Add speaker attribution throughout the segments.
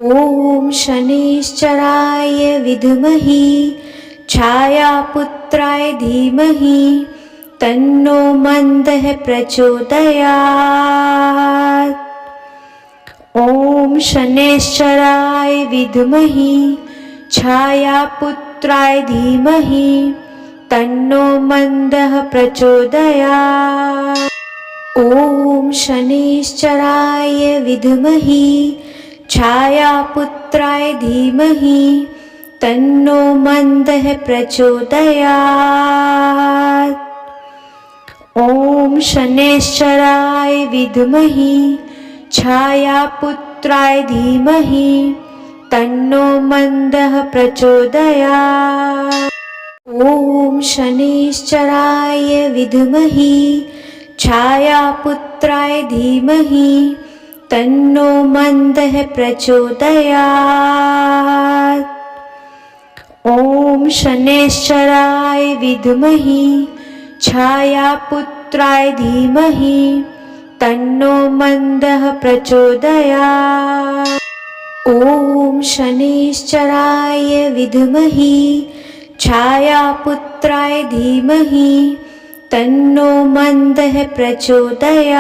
Speaker 1: ॐ शनैश्चराय विद्महे छायापुत्राय धीमहि तन्नो मन्दः प्रचोदयात्। ॐ शनैश्चराय विद्महे छायापुत्राय धीमहि तन्नो मन्दः प्रचोदयात्। ॐ शनैश्चराय विद्महे छायापुत्राय धीमहि तन्नो मन्दः प्रचोदयात्। ॐ शनैश्चराय विद्महे छायापुत्राय धीमहि तन्नो मन्दः प्रचोदयात्। ॐ शनैश्चराय विद्महे छायापुत्राय धीमहि तन्नो मन्दः प्रचोदयात्। ॐ शनैश्चराय विद्महे छायापुत्राय धीमहि तन्नो मन्दः प्रचोदयात्। ॐ शनैश्चराय विद्महे छायापुत्राय धीमहि तन्नो मन्दः प्रचोदयात्।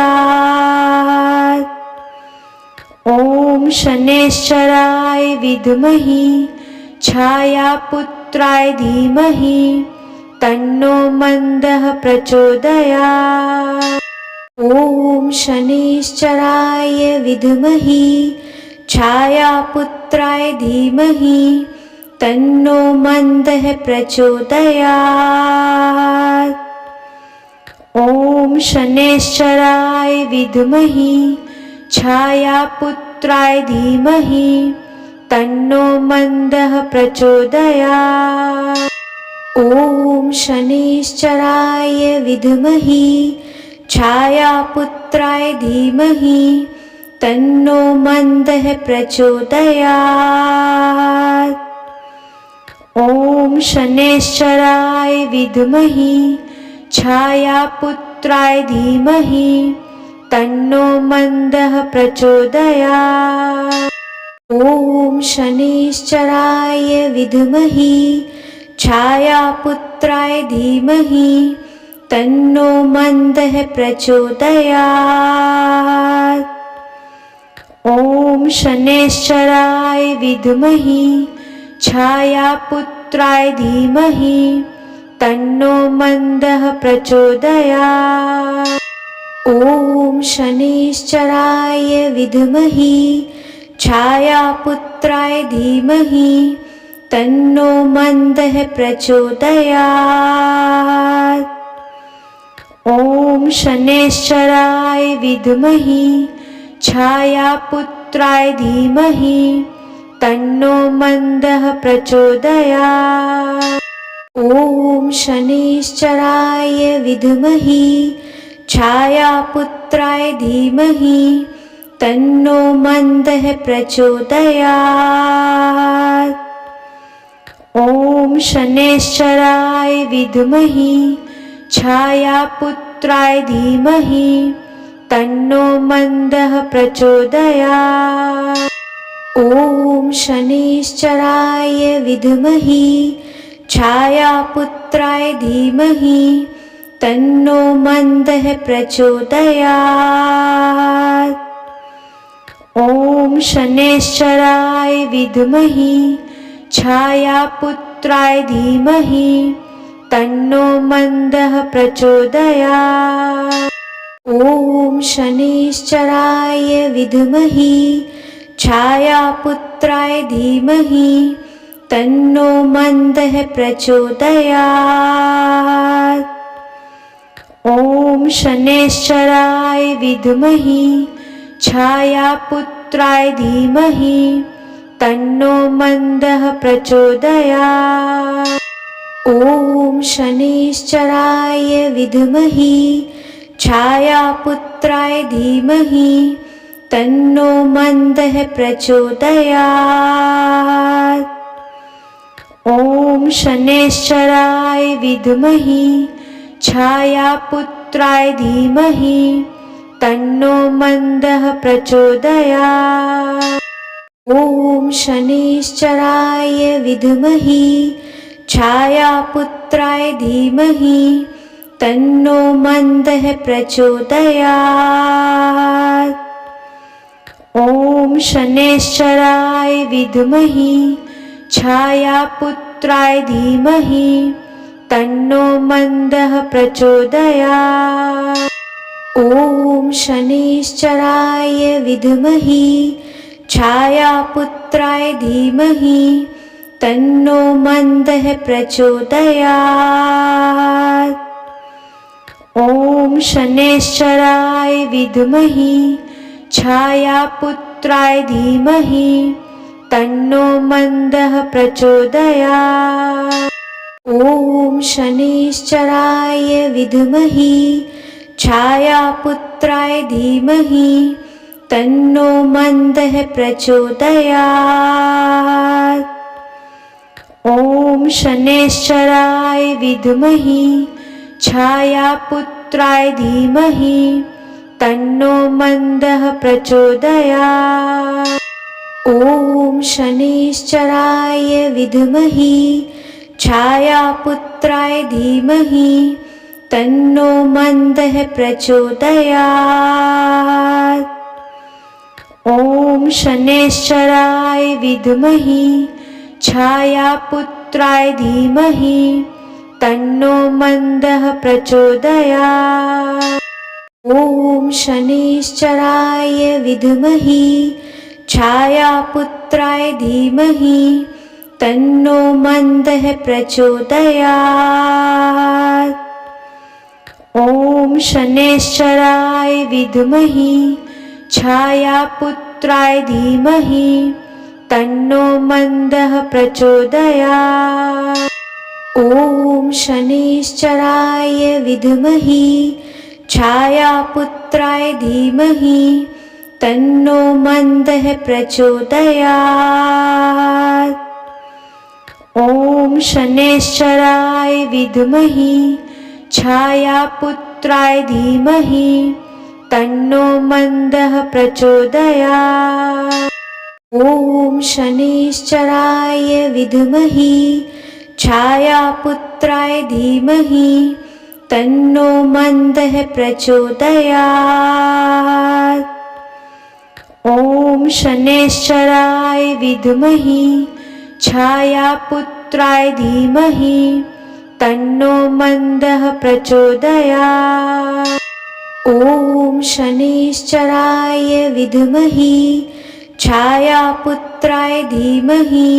Speaker 1: ॐ शनैश्चराय विद्महे छायापुत्राय धीमहि तन्नो मन्दः प्रचोदयात्। ॐ शनैश्चराय विद्महे छायापुत्राय धीमहि तन्नो मन्दः प्रचोदयात्। ॐ शनैश्चराय विद्महे छायापुत्राय धीमहि तन्नो मन्दः प्रचोदयात्। ॐ शनैश्चराय विद्महे छायापुत्राय धीमहि तन्नो मन्दः प्रचोदयात्। ॐ शनैश्चराय विद्महे छायापुत्राय धीमहि तन्नो मन्दः प्रचोदयात्। ॐ शनैश्चराय विद्महे छायापुत्राय धीमहि तन्नो मन्दः प्रचोदयात्। ॐ शनैश्चराय विद्महे छायापुत्राय धीमहि तन्नो मन्दः प्रचोदयात्। ॐ शनैश्चराय विद्महे छायापुत्राय धीमहि तन्नो मन्दः प्रचोदयात्। ॐ शनैश्चराय विद्महे छायापुत्राय धीमहि तन्नो मन्दः प्रचोदयात्। ॐ शनैश्चराय विद्महे छायापुत्राय धीमहि तन्नो मन्दः प्रचोदयात्। ॐ शनैश्चराय विद्महे छायापुत्राय धीमहि तन्नो मन्दः प्रचोदयात्। ॐ शनैश्चराय विद्महे छायापुत्राय धीमहि तन्नो मन्दः प्रचोदयात्। ॐ शनैश्चराय विद्महे छायापुत्राय धीमहि तन्नो मन्दः प्रचोदयात्। ॐ शनैश्चराय विद्महे छायापुत्राय धीमहि तन्नो मन्दः प्रचोदयात्। ॐ शनैश्चराय विद्महे छायापुत्राय धीमहि तन्नो मन्दः प्रचोदयात्। ॐ शनैश्चराय विद्महे छायापुत्राय धीमहि तन्नो मन्दः प्रचोदयात्। ॐ शनैश्चराय विद्महे छायापुत्राय धीमहि तन्नो मन्दः प्रचोदयात्। ॐ शनैश्चराय विद्महे छायापुत्राय धीमहि तन्नो मन्दः प्रचोदयात्। ॐ शनैश्चराय विद्महे छायापुत्राय धीमहि तन्नो मन्दः प्रचोदयात्। ॐ शनैश्चराय विद्महे छायापुत्राय धीमहि तन्नो मन्दः प्रचोदयात्। ॐ शनैश्चराय विद्महे छायापुत्राय धीमहि तन्नो मन्दः प्रचोदयात्। ॐ शनैश्चराय विद्महे छायापुत्राय धीमहि तन्नो मन्दः प्रचोदयात्। ॐ शनैश्चराय विद्महे छायापुत्राय धीमहि तन्नो मन्दः प्रचोदयात्। ॐ शनैश्चराय विद्महे छायापुत्राय धीमहि तन्नो मन्दः प्रचोदयात्। ॐ शनैश्चराय विद्महे छायापुत्राय धीमहि तन्नो मन्दः प्रचोदयात्। ॐ शनैश्चराय विद्महे छायापुत्राय धीमहि तन्नो मन्दः प्रचोदयात्। ॐ शनैश्चराय विद्महे छायापुत्राय धीमहि तन्नो मन्दः प्रचोदयात्। ॐ शनैश्चराय विद्महे छायापुत्राय धीमहि तन्नो मन्दः प्रचोदयात्। ॐ शनैश्चराय विद्महे छायापुत्राय धीमहि तन्नो मन्दः प्रचोदयात्। ॐ शनैश्चराय विद्महे छायापुत्राय धीमहि तन्नो मन्दः प्रचोदयात्। ॐ शनैश्चराय विद्महे छायापुत्राय धीमहि तन्नो मन्दः प्रचोदयात्। ॐ शनैश्चराय विद्महे छायापुत्राय धीमहि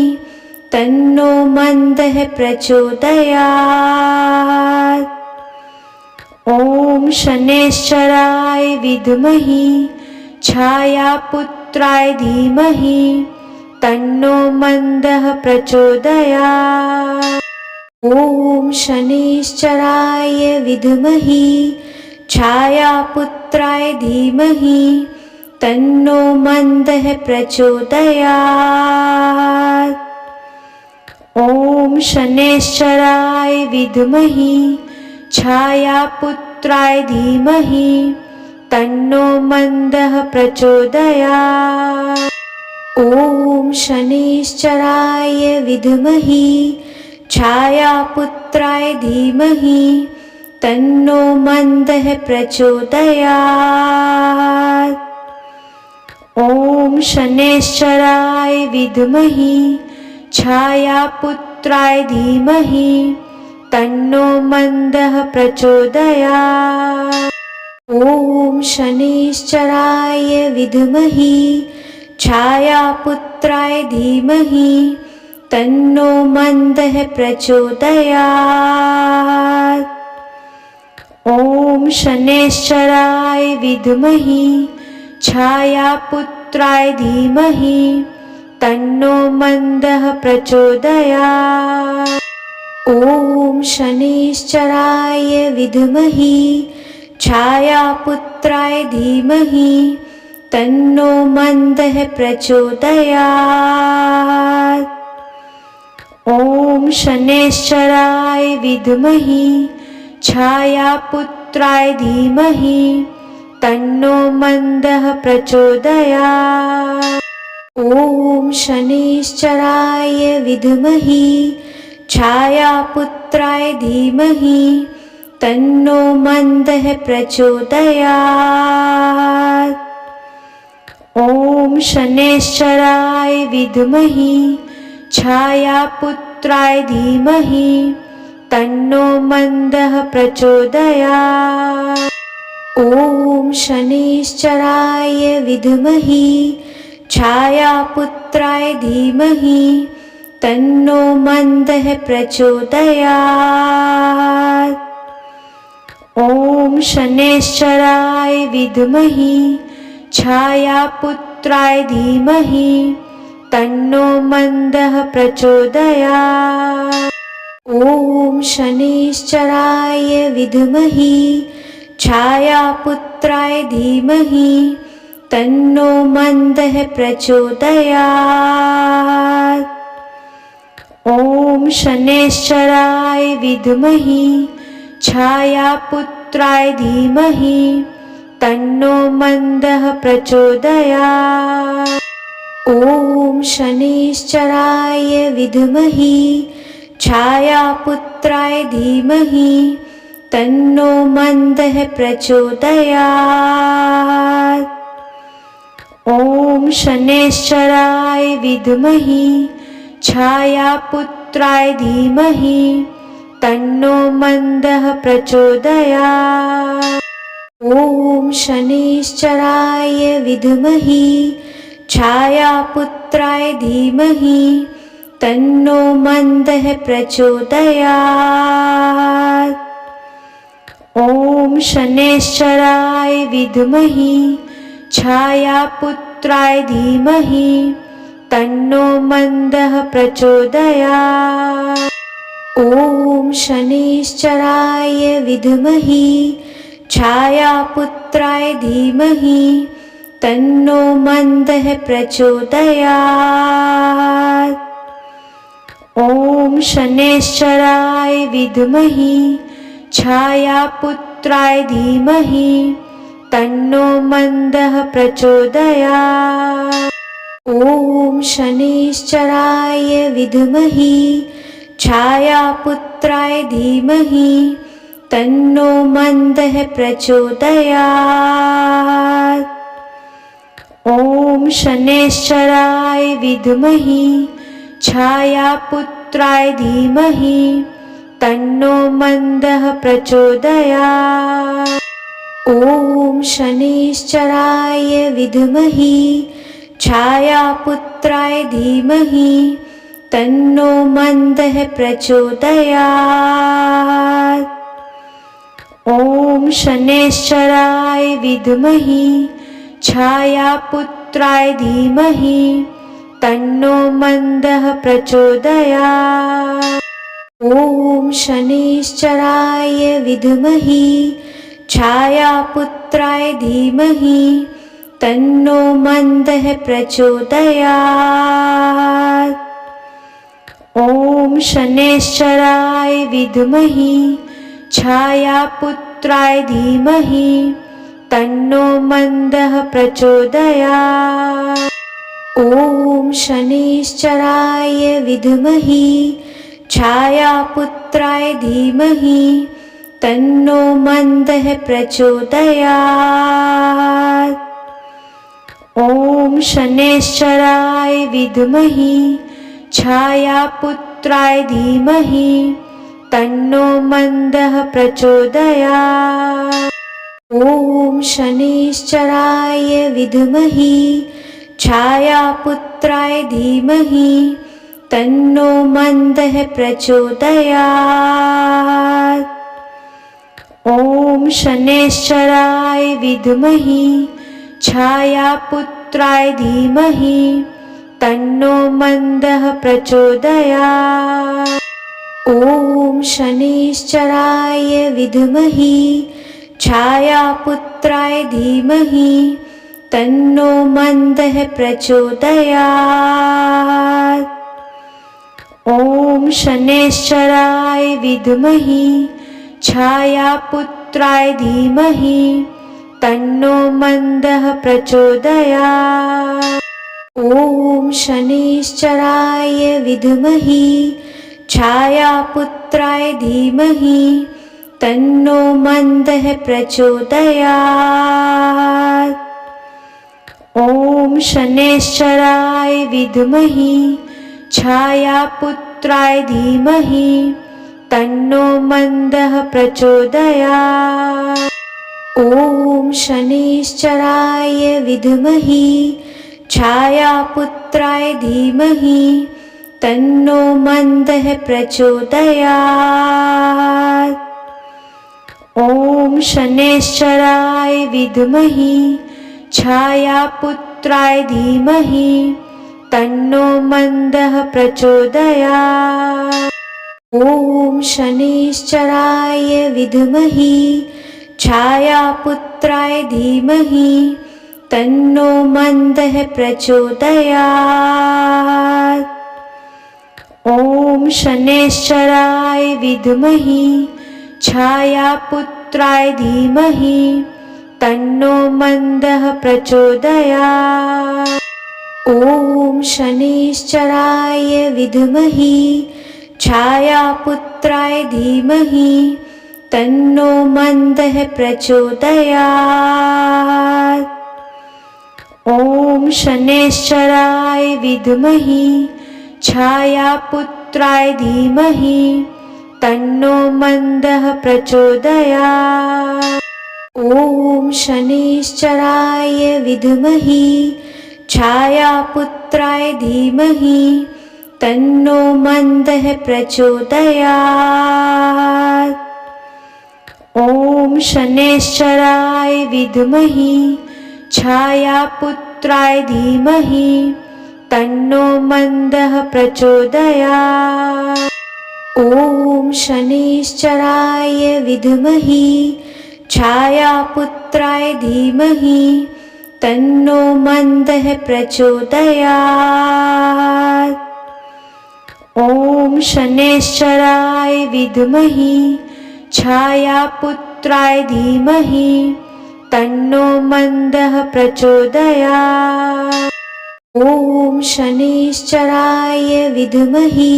Speaker 1: तन्नो मन्दः प्रचोदयात्। ॐ शनैश्चराय विद्महे छायापुत्राय धीमहि तन्नो मन्दः प्रचोदयात्। ॐ शनैश्चराय विद्महे छायापुत्राय धीमहि तन्नो मन्दः प्रचोदयात्। ॐ शनैश्चराय विद्महे छायापुत्राय धीमहि तन्नो मन्दः प्रचोदयात्। ॐ शनैश्चराय विद्महे छायापुत्राय धीमहि तन्नो मन्दः प्रचोदयात्। ॐ शनैश्चराय विद्महे छायापुत्राय धीमहि तन्नो मन्दः प्रचोदयात्। ॐ शनैश्चराय विद्महे छायापुत्राय धीमहि तन्नो मन्दः प्रचोदयात्। ॐ शनैश्चराय विद्महे छायापुत्राय धीमहि तन्नो मन्दः प्रचोदयात्। ॐ शनैश्चराय विद्महे छायापुत्राय धीमहि तन्नो मन्दः प्रचोदयात्। ॐ शनैश्चराय विद्महे छायापुत्राय धीमहि तन्नो मन्दः प्रचोदयात्। ॐ शनैश्चराय विद्महे छायापुत्राय धीमहि तन्नो मन्दः प्रचोदयात्। ॐ शनैश्चराय विद्महे छायापुत्राय धीमहि तन्नो मन्दः प्रचोदयात्। ॐ शनैश्चराय विद्महे छायापुत्राय धीमहि तन्नो मन्दः प्रचोदयात्। ॐ शनैश्चराय विद्महे छायापुत्राय धीमहि तन्नो मन्दः प्रचोदयात्। ॐ शनैश्चराय विद्महे छायापुत्राय धीमहि तन्नो मन्दः प्रचोदयात्। ॐ शनैश्चराय विद्महे छायापुत्राय धीमहि तन्नो मन्दः प्रचोदयात्। ॐ शनैश्चराय विद्महे छायापुत्राय धीमहि तन्नो मन्दः प्रचोदयात्। ॐ शनैश्चराय विद्महे छायापुत्राय धीमहि तन्नो मन्दः प्रचोदयात्। ॐ शनैश्चराय विद्महे छायापुत्राय धीमहि तन्नो मन्दः प्रचोदयात्। ॐ शनैश्चराय विद्महे छायापुत्राय धीमहि तन्नो मन्दः प्रचोदयात्। ॐ शनैश्चराय विद्महे छायापुत्राय धीमहि तन्नो मन्दः प्रचोदयात्। ॐ शनैश्चराय विद्महे छायापुत्राय धीमहि तन्नो मन्दः प्रचोदयात्। ॐ शनैश्चराय विद्महे छायापुत्राय धीमहि तन्नो मन्दः प्रचोदयात्। ॐ शनैश्चराय विद्महे छायापुत्राय धीमहि तन्नो मन्दः प्रचोदयात्। ॐ शनैश्चराय विद्महे छायापुत्राय धीमहि तन्नो मन्दः प्रचोदयात्। ॐ शनैश्चराय विद्महे छायापुत्राय धीमहि तन्नो मन्दः प्रचोदयात्। ॐ शनैश्चराय विद्महे छायापुत्राय धीमहि तन्नो मन्दः प्रचोदयात्। ॐ शनैश्चराय विद्महे छायापुत्राय धीमहि तन्नो मन्दः प्रचोदयात्। ॐ शनैश्चराय विद्महे छायापुत्राय धीमहि तन्नो मन्दः प्रचोदयात्। ॐ शनैश्चराय विद्महे छायापुत्राय धीमहि तन्नो मन्दः प्रचोदयात्। ॐ शनैश्चराय विद्महे छायापुत्राय धीमहि तन्नो मन्दः प्रचोदयात्। ॐ शनैश्चराय विद्महे छायापुत्राय धीमहि तन्नो मन्दः प्रचोदयात्। ॐ शनैश्चराय विद्महे छायापुत्राय धीमहि तन्नो मन्दः प्रचोदयात्। ॐ शनैश्चराय विद्महे छायापुत्राय धीमहि तन्नो मन्दः प्रचोदयात्। ॐ शनैश्चराय विद्महे छायापुत्राय धीमहि तन्नो मन्दः प्रचोदयात्। ॐ शनैश्चराय विद्महे छायापुत्राय धीमहि तन्नो मन्दः प्रचोदयात्। ॐ शनैश्चराय विद्महे छायापुत्राय धीमहि तन्नो मन्दः प्रचोदयात्। ॐ शनैश्चराय विद्महे छायापुत्राय धीमहि तन्नो मन्दः प्रचोदयात्। ॐ शनैश्चराय विद्महे छायापुत्राय धीमहि तन्नो मन्दः प्रचोदयात्। ॐ शनैश्चराय विद्महे छायापुत्राय धीमहि तन्नो मन्दः प्रचोदयात्। ॐ शनैश्चराय विद्महे छायापुत्राय धीमहि तन्नो मन्दः प्रचोदयात्। ॐ शनैश्चराय विद्महे छायापुत्राय धीमहि तन्नो मन्दः प्रचोदयात्। ॐ शनैश्चराय विद्महे छायापुत्राय धीमहि तन्नो मन्दः प्रचोदयात्। ॐ शनैश्चराय विद्महे छायापुत्राय धीमहि तन्नो मन्दः प्रचोदयात्। ॐ शनैश्चराय विद्महे छायापुत्राय धीमहि तन्नो मन्दः प्रचोदयात्। ॐ शनैश्चराय विद्महे छायापुत्राय धीमहि तन्नो मन्दः प्रचोदयात्। ॐ शनैश्चराय विद्महे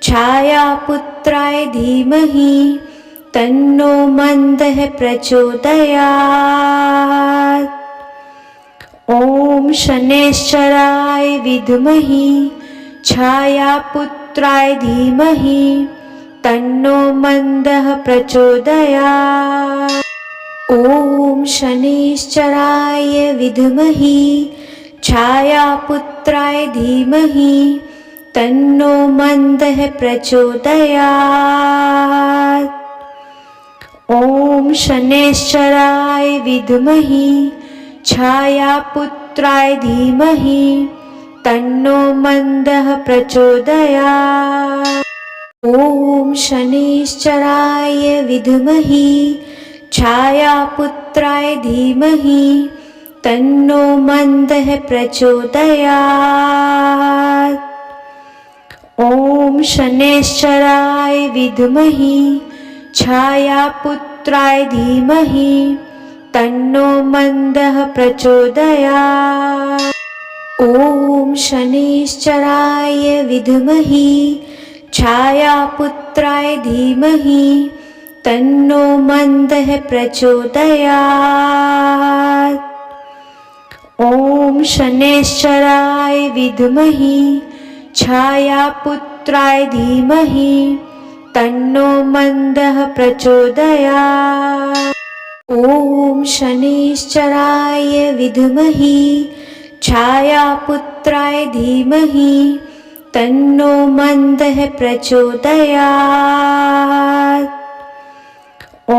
Speaker 1: छायापुत्राय धीमहि तन्नो मन्दः प्रचोदयात्। ॐ शनैश्चराय विद्महे छायापुत्राय धीमहि तन्नो मन्दः प्रचोदयात्। ॐ शनैश्चराय विद्महे छायापुत्राय धीमहि तन्नो मन्दः प्रचोदयात्। ॐ शनैश्चराय विद्महे छायापुत्राय धीमहि तन्नो मन्दः प्रचोदयात्। ॐ शनैश्चराय विद्महे छायापुत्राय धीमहि तन्नो मन्दः प्रचोदयात्। ॐ शनैश्चराय विद्महे छायापुत्राय धीमहि तन्नो मन्दः प्रचोदयात्। ॐ शनैश्चराय विद्महे छायापुत्राय धीमहि तन्नो मन्दः प्रचोदयात्। ॐ शनैश्चराय विद्महे छायापुत्राय धीमहि तन्नो मन्दः प्रचोदयात्। ॐ शनैश्चराय विद्महे छायापुत्राय धीमहि तन्नो मन्दः प्रचोदयात्। ॐ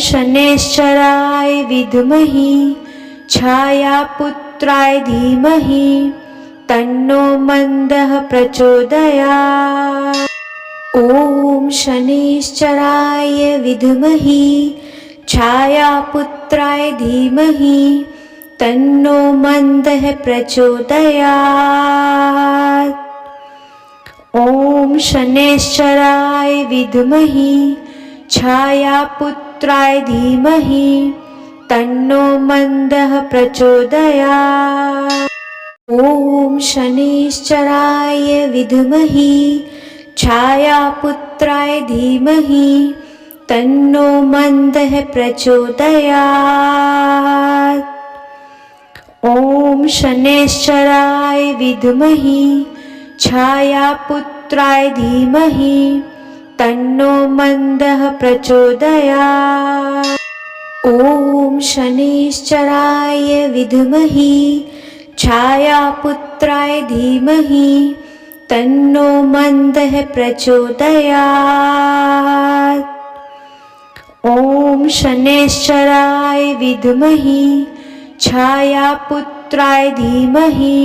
Speaker 1: शनैश्चराय विद्महे छायापुत्राय धीमहि तन्नो मन्दः प्रचोदयात्। ॐ शनैश्चराय विद्महे छायापुत्राय धीमहि तन्नो मन्दः प्रचोदयात्। ॐ शनैश्चराय विद्महे छायापुत्राय धीमहि तन्नो मन्दः प्रचोदयात्। ॐ शनैश्चराय विद्महे छायापुत्राय धीमहि तन्नो मन्दः प्रचोदयात्। ॐ शनैश्चराय विद्महे छायापुत्राय धीमहि तन्नो मन्दः प्रचोदयात्। ॐ शनैश्चराय विद्महे छायापुत्राय धीमहि तन्नो मन्दः प्रचोदयात्। ॐ शनैश्चराय विद्महे छायापुत्राय धीमहि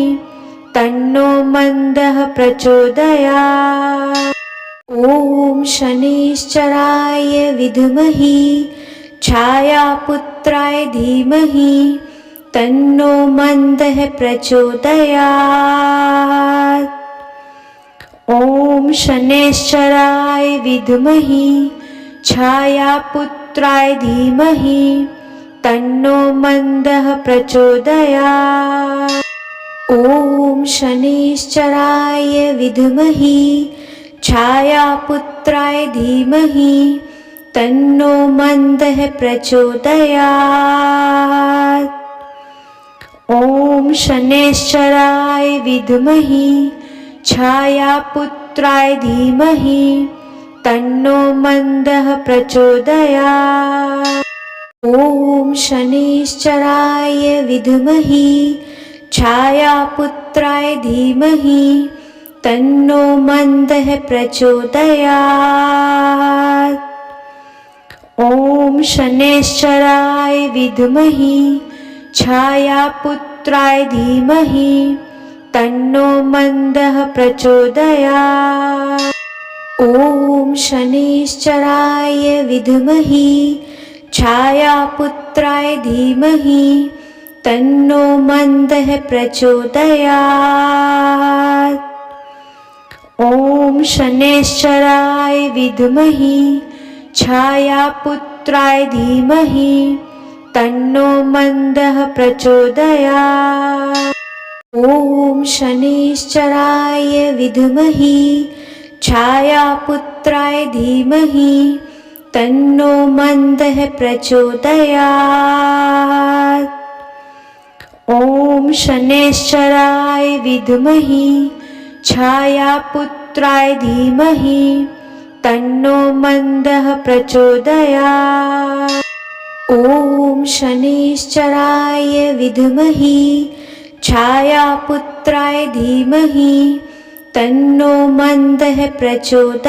Speaker 1: तन्नो मन्दः प्रचोदयात्। ॐ शनैश्चराय विद्महे छायापुत्राय धीमहि तन्नो मन्दः प्रचोदयात्। ॐ शनैश्चराय विद्महे छायापुत्राय धीमहि तन्नो मन्दः प्रचोदयात्। ॐ शनैश्चराय विद्महे छायापुत्राय धीमहि तन्नो मन्दः प्रचोदयात्। ॐ शनैश्चराय विद्महे छायापुत्राय धीमहि तन्नो मन्दः प्रचोदयात्। ॐ शनैश्चराय विद्महे छायापुत्राय धीमहि तन्नो मन्दः प्रचोदयात्। ॐ शनैश्चराय विद्महे छायापुत्राय धीमहि तन्नो मन्दः प्रचोदयात्। ॐ शनैश्चराय विद्महे छायापुत्राय धीमहि तन्नो मन्दः प्रचोदयात्। ॐ शनैश्चराय विद्महे छायापुत्राय धीमहि तन्नो मन्दः प्रचोदयात्। ॐ शनैश्चराय विद्महे छायापुत्राय धीमहि तन्नो मन्दः प्रचोदयात्। ॐ शनैश्चराय विद्महे छायापुत्राय धीमहि तन्नो मन्दः प्रचोदयात्। ॐ शनैश्चराय विद्महे छायापुत्राय धीमहि तन्नो मन्दः प्रचोदयात्।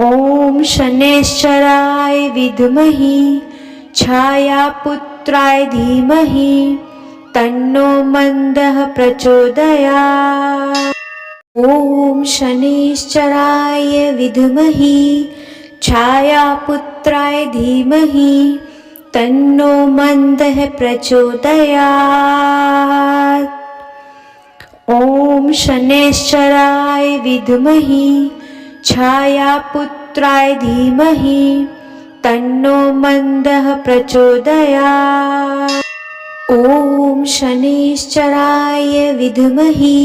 Speaker 1: ॐ शनैश्चराय विद्महे छायापुत्राय धीमहि तन्नो मन्दः प्रचोदयात्। ॐ शनैश्चराय विद्महे छायापुत्राय धीमहि तन्नो मन्दः प्रचोदयात्। ॐ शनैश्चराय विद्महे छायापुत्राय धीमहि तन्नो मन्दः प्रचोदयात्। ॐ शनैश्चराय विद्महे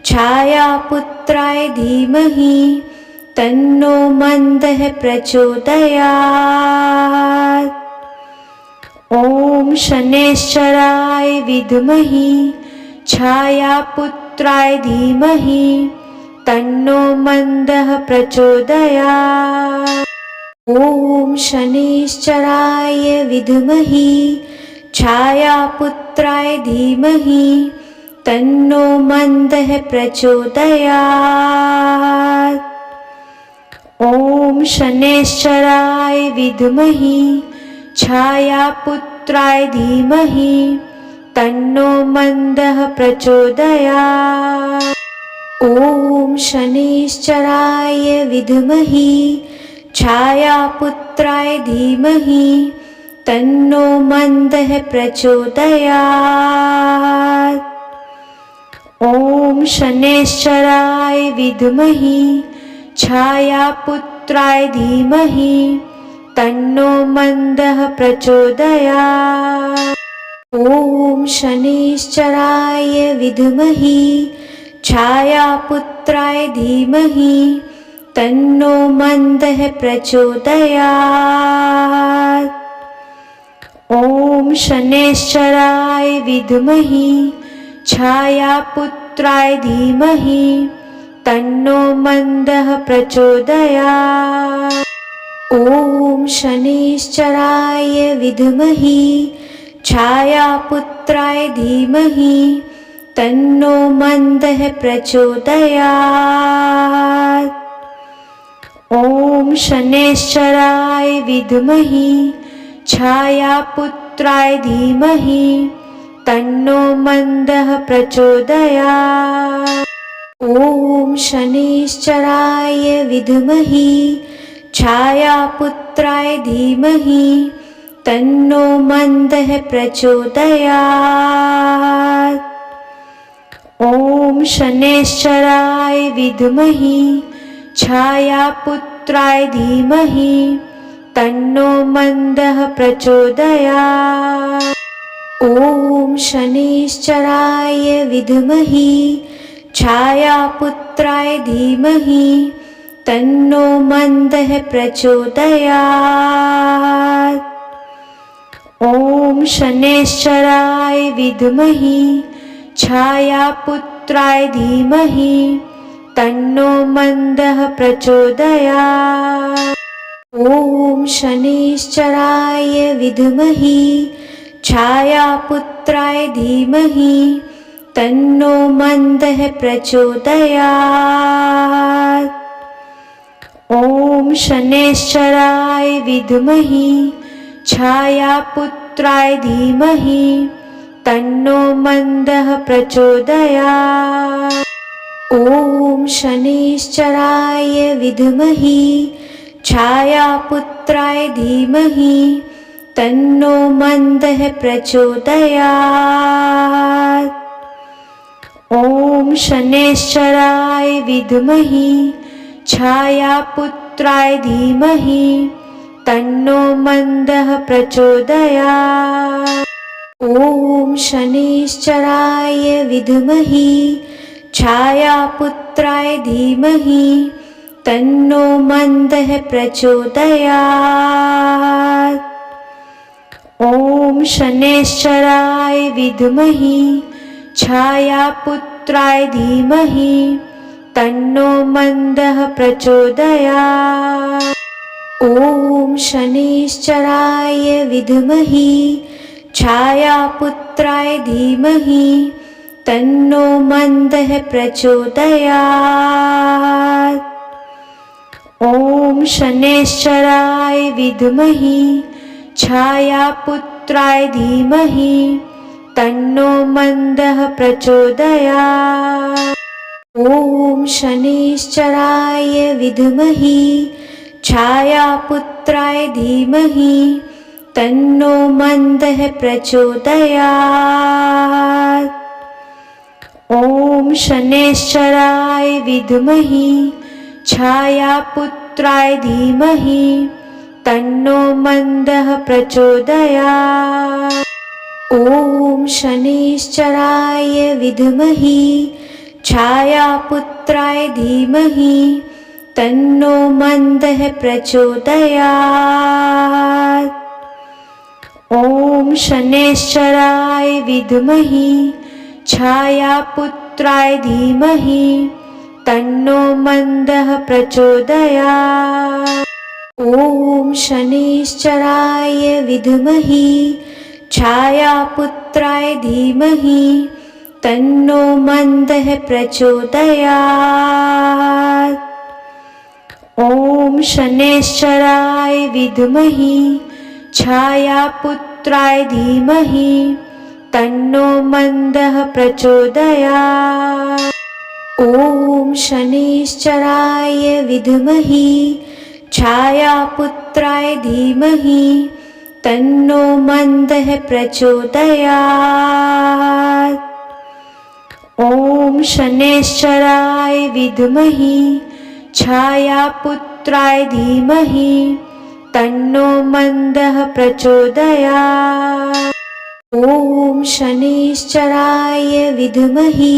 Speaker 1: छायापुत्राय धीमहि तन्नो मन्दः प्रचोदयात्। ॐ शनैश्चराय विद्महे छायापुत्राय धीमहि तन्नो मन्दः प्रचोदयात्। ॐ शनैश्चराय विद्महे छायापुत्राय धीमहि तन्नो मन्दः प्रचोदयात्। ॐ शनैश्चराय विद्महे छायापुत्राय धीमहि तन्नो मन्दः प्रचोदयात्। ॐ शनैश्चराय विद्महे छायापुत्राय धीमहि तन्नो मन्दः प्रचोदयात्। ॐ शनैश्चराय विद्महे छायापुत्राय धीमहि तन्नो मन्दः प्रचोदयात्। ॐ शनैश्चराय विद्महे छायापुत्राय धीमहि तन्नो मन्दः प्रचोदयात्। ॐ शनैश्चराय विद्महे छायापुत्राय धीमहि तन्नो मन्दः प्रचोदयात्। ॐ शनैश्चराय विद्महे छायापुत्राय धीमहि तन्नो मन्दः प्रचोदयात्। ॐ शनैश्चराय विद्महे छायापुत्राय धीमहि तन्नो मन्दः प्रचोदयात्। ॐ शनैश्चराय विद्महे छायापुत्राय धीमहि तन्नो मन्दः प्रचोदयात्। ॐ शनैश्चराय विद्महे छायापुत्राय धीमहि तन्नो मन्दः प्रचोदयात्। ॐ शनैश्चराय विद्महे छायापुत्राय धीमहि तन्नो मन्दः प्रचोदयात्। ॐ शनैश्चराय विद्महे छायापुत्राय धीमहि तन्नो मन्दः प्रचोदयात्। ॐ शनैश्चराय विद्महे छायापुत्राय धीमहि तन्नो मन्दः प्रचोदयात्। ॐ शनैश्चराय विद्महे छायापुत्राय धीमहि तन्नो मन्दः प्रचोदयात्। ॐ शनैश्चराय विद्महे छायापुत्राय धीमहि तन्नो मन्दः प्रचोदयात्। ॐ शनैश्चराय विद्महे छायापुत्राय धीमहि तन्नो मन्दः प्रचोदयात्। ॐ शनैश्चराय विद्महे छायापुत्राय धीमहि तन्नो मन्दः प्रचोदयात्। ॐ शनैश्चराय विद्महे छायापुत्राय धीमहि तन्नो मन्दः प्रचोदयात्। ॐ शनैश्चराय विद्महे छायापुत्राय धीमहि तन्नो मन्दः प्रचोदयात्। ॐ शनैश्चराय विद्महे छायापुत्राय धीमहि तन्नो मन्दः प्रचोदयात्। ॐ शनैश्चराय विद्महे छायापुत्राय धीमहि तन्नो मन्दः प्रचोदयात्। ॐ शनैश्चराय विद्महे छायापुत्राय धीमहि तन्नो मन्दः प्रचोदयात्। ॐ शनैश्चराय विद्महे छायापुत्राय धीमहि तन्नो मन्दः प्रचोदयात्। ॐ शनैश्चराय विद्महे छायापुत्राय धीमहि तन्नो मन्दः प्रचोदयात्। ॐ शनैश्चराय विद्महे छायापुत्राय धीमहि तन्नो मन्दः प्रचोदयात्। ॐ शनैश्चराय विद्महे छायापुत्राय धीमहि तन्नो मन्दः प्रचोदयात्। ॐ शनैश्चराय विद्महे छायापुत्राय धीमहि तन्नो मन्दः प्रचोदयात्। ॐ शनैश्चराय विद्महे छायापुत्राय धीमहि तन्नो मन्दः प्रचोदयात्। ॐ शनैश्चराय विद्महे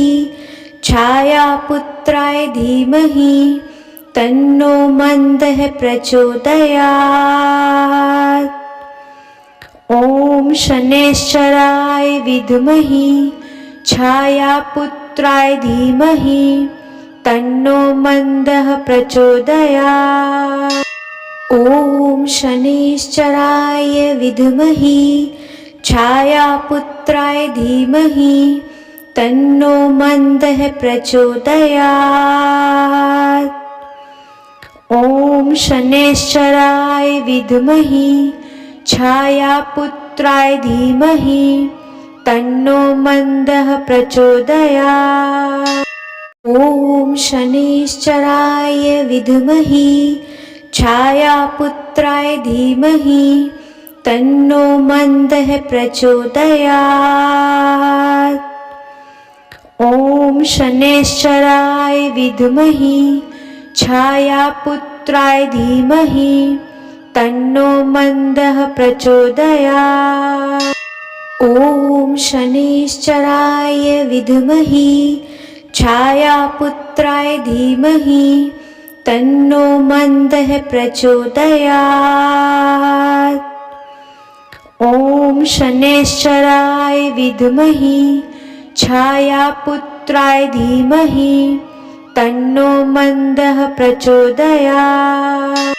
Speaker 1: छायापुत्राय धीमहि तन्नो मन्दः प्रचोदयात्। ॐ शनैश्चराय विद्महे छायापुत्राय धीमहि तन्नो मन्दः प्रचोदयात्। ॐ शनैश्चराय विद्महे छायापुत्राय धीमहि तन्नो मन्दः प्रचोदयात्। ॐ शनैश्चराय विद्महे छायापुत्राय धीमहि तन्नो मन्दः प्रचोदयात्। ॐ शनैश्चराय विद्महे छायापुत्राय धीमहि तन्नो मन्दः प्रचोदयात्। ॐ शनैश्चराय विद्महे छायापुत्राय धीमहि तन्नो मन्दः प्रचोदयात्। ॐ शनैश्चराय विद्महे छायापुत्राय धीमहि तन्नो मन्दः प्रचोदयात्। ॐ शनैश्चराय विद्महे छायापुत्राय धीमहि तन्नो मन्दः प्रचोदयात्।